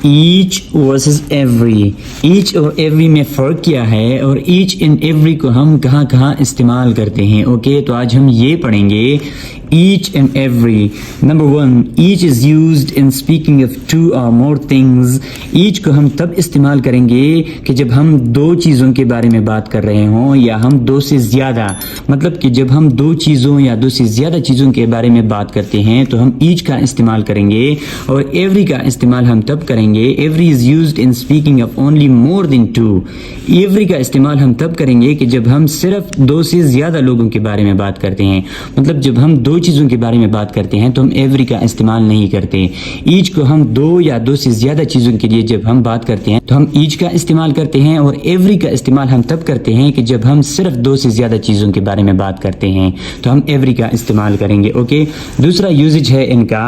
H versus every. Each اور every میں فرق کیا ہے اور ایچ اینڈ ایوری کو ہم کہاں کہاں استعمال کرتے ہیں. اوکے تو آج ہم یہ پڑھیں گے each and every. Number 1, each is used in speaking of two or more things. each کو ہم تب استعمال کریں گے کہ جب ہم دو چیزوں کے بارے میں بات کر رہے ہوں یا ہم دو سے زیادہ، مطلب کہ جب ہم دو چیزوں یا دو سے زیادہ چیزوں کے بارے میں بات کرتے ہیں تو ہم each کا استعمال کریں گے. اور every کا استعمال ہم تب کریں گے. every is used in speaking of only more than two. every کا استعمال ہم تب کریں گے کہ جب ہم صرف دو سے زیادہ لوگوں کے بارے میں بات کرتے ہیں. مطلب جب ہم دو چیزوں کے بارے میں بات کرتے ہیں تو ہم ایوری کا استعمال نہیں کرتے. ایچ کو ہم دو یا دو سے زیادہ چیزوں کے لیے جب ہم بات کرتے ہیں تو ہم ایچ کا استعمال کرتے ہیں. اور ایوری کا استعمال ہم تب کرتے ہیں کہ جب ہم صرف دو سے زیادہ چیزوں کے بارے میں بات کرتے ہیں تو ہم ایوری کا استعمال کریں گے. اوکے دوسرا یوزج ہے ان کا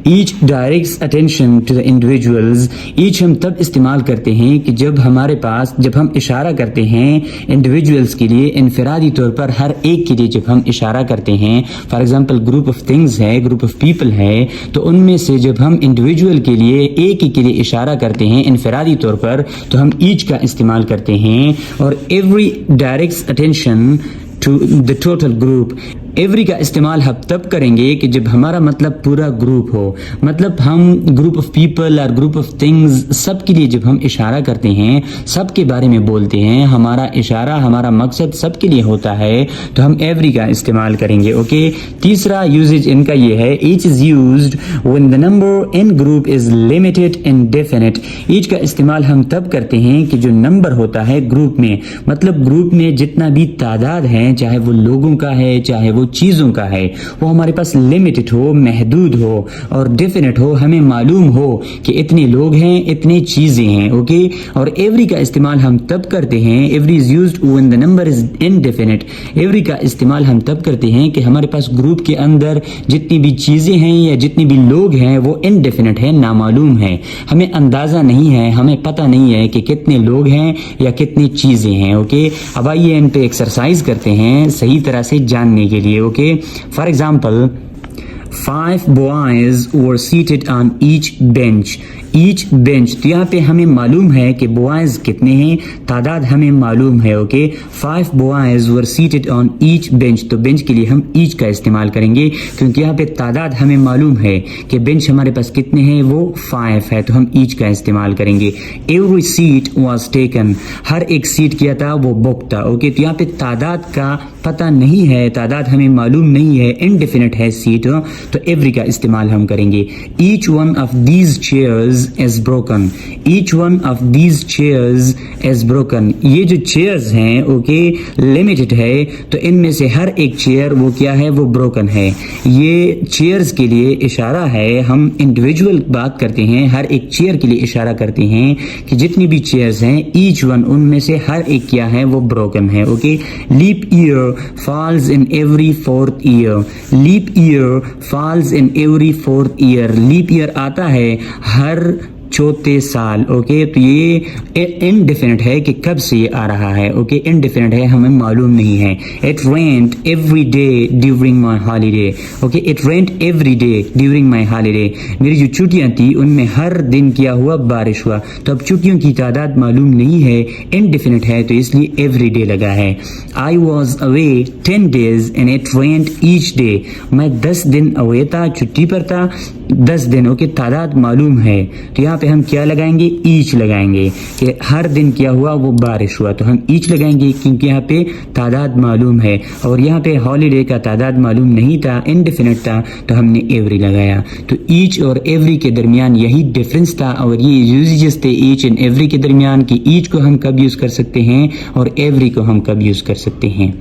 each directs attention to the individuals. Each ہم تب استعمال کرتے ہیں کہ جب ہمارے پاس جب ہم اشارہ کرتے ہیں انڈیویجولز کے لیے انفرادی طور پر ہر ایک کے لیے جب ہم اشارہ کرتے ہیں. For example group of things ہے، گروپ آف پیپل ہے، تو ان میں سے جب ہم انڈیویجول کے لیے ایک ہی کے لیے اشارہ کرتے ہیں انفرادی طور پر تو ہم ایچ کا استعمال کرتے ہیں. اور every directs attention to the total group. Every کا استعمال ہم تب کریں گے کہ جب ہمارا مطلب پورا گروپ ہو. مطلب ہم گروپ آف پیپل اور گروپ آف تھنگز سب کے لیے جب ہم اشارہ کرتے ہیں، سب کے بارے میں بولتے ہیں، ہمارا اشارہ ہمارا مقصد سب کے لیے ہوتا ہے تو ہم ایوری کا استعمال کریں گے. اوکے تیسرا یوزج ان کا یہ ہے each is used when the number in group is limited and definite. Each کا استعمال ہم تب کرتے ہیں کہ جو نمبر ہوتا ہے گروپ میں، مطلب گروپ میں جتنا بھی تعداد ہے چاہے وہ لوگوں کا ہے چاہے وہ چیزوں کا ہے، وہ ہمارے پاس لمیٹڈ ہو، محدود ہو اور ڈیفینٹ ہو، ہمیں معلوم ہو کہ اتنے لوگ ہیں اتنے چیزیں ہیں. اوکے اور ایوری کا استعمال ہم تب کرتے ہیں every is used when the number is indefinite. Every کا استعمال ہم تب کرتے ہیں کہ ہمارے پاس گروپ کے اندر جتنی بھی چیزیں ہیں یا جتنے بھی لوگ ہیں وہ انڈیفینٹ ہے، نامعلوم ہے، ہمیں اندازہ نہیں ہے، ہمیں پتہ نہیں ہے کہ کتنے لوگ ہیں یا کتنی چیزیں ہیں. اوکے اب آئیے ان پہ ایکسرسائز کرتے ہیں صحیح طرح سے جاننے کے لیے. Okay for example 5 boys were seated on each bench. Each bench تو یہاں پہ ہمیں معلوم ہے کہ بوائز کتنے ہیں، تعداد ہمیں معلوم ہے. Okay 5 boys were seated on each bench. تو بینچ کے لیے ہم ایچ کا استعمال کریں گے کیونکہ یہاں پہ تعداد ہمیں معلوم ہے کہ بینچ ہمارے پاس کتنے ہیں، وہ 5 ہے تو ہم ایچ کا استعمال کریں گے. every seat was taken. ہر ایک سیٹ کیا تھا وہ بک تھا. اوکے تو یہاں پہ تعداد کا پتہ نہیں ہے، تعداد ہمیں معلوم نہیں ہے، انڈیفینٹ ہے سیٹ تو ایوری کا استعمال ہم کریں گے. each one of these chairs is broken. each one of these chairs is broken. یہ جو چیئرز ہیں اوکے لمیٹڈ ہے تو ان میں سے ہر ایک چیئر وہ کیا ہے، وہ بروکن ہے. یہ چیئرز کے لیے اشارہ ہے، ہم انڈیویجول بات کرتے ہیں ہر ایک چیئر کے لیے اشارہ کرتے ہیں کہ جتنی بھی چیئرز ہیں ایچ ون ان میں سے ہر ایک کیا ہے، وہ بروکن ہے. Okay leap year falls in every 4th year. Leap year falls in every 4th year. Leap year آتا ہے ہر چوتھے سال. اوکے تو یہ انڈیفینٹ ہے کہ کب سے یہ آ رہا ہے. اوکے انڈیفینٹ ہے، ہمیں معلوم نہیں ہے. It rained every day during my holiday. Okay It rained every day during my holiday. میری جو چھٹیاں تھی ان میں ہر دن کیا ہوا، بارش ہوا. تو اب چھٹیوں کی تعداد معلوم نہیں ہے، انڈیفینٹ ہے تو اس لیے ایوری ڈے لگا ہے. I was away 10 days and it rained each day. میں 10 دن اوے تھا، چھٹی پر تھا 10 دن. اوکے تعداد معلوم ہے تو یہاں پہ ہم کیا لگائیں گے، ایچ لگائیں گے کہ ہر دن کیا ہوا، وہ بارش ہوا تو ہم ایچ لگائیں گے کیونکہ یہاں پہ تعداد معلوم ہے. اور یہاں پہ ہالیڈے کا تعداد معلوم نہیں تھا، انڈیفینٹ تھا تو ہم نے ایوری لگایا. تو ایچ اور ایوری کے درمیان یہی ڈفرینس تھا اور یہ یوزیجز تھے ایچ اینڈ ایوری کے درمیان کہ ایچ کو ہم کب یوز کر سکتے ہیں اور ایوری کو ہم کب یوز کر سکتے ہیں.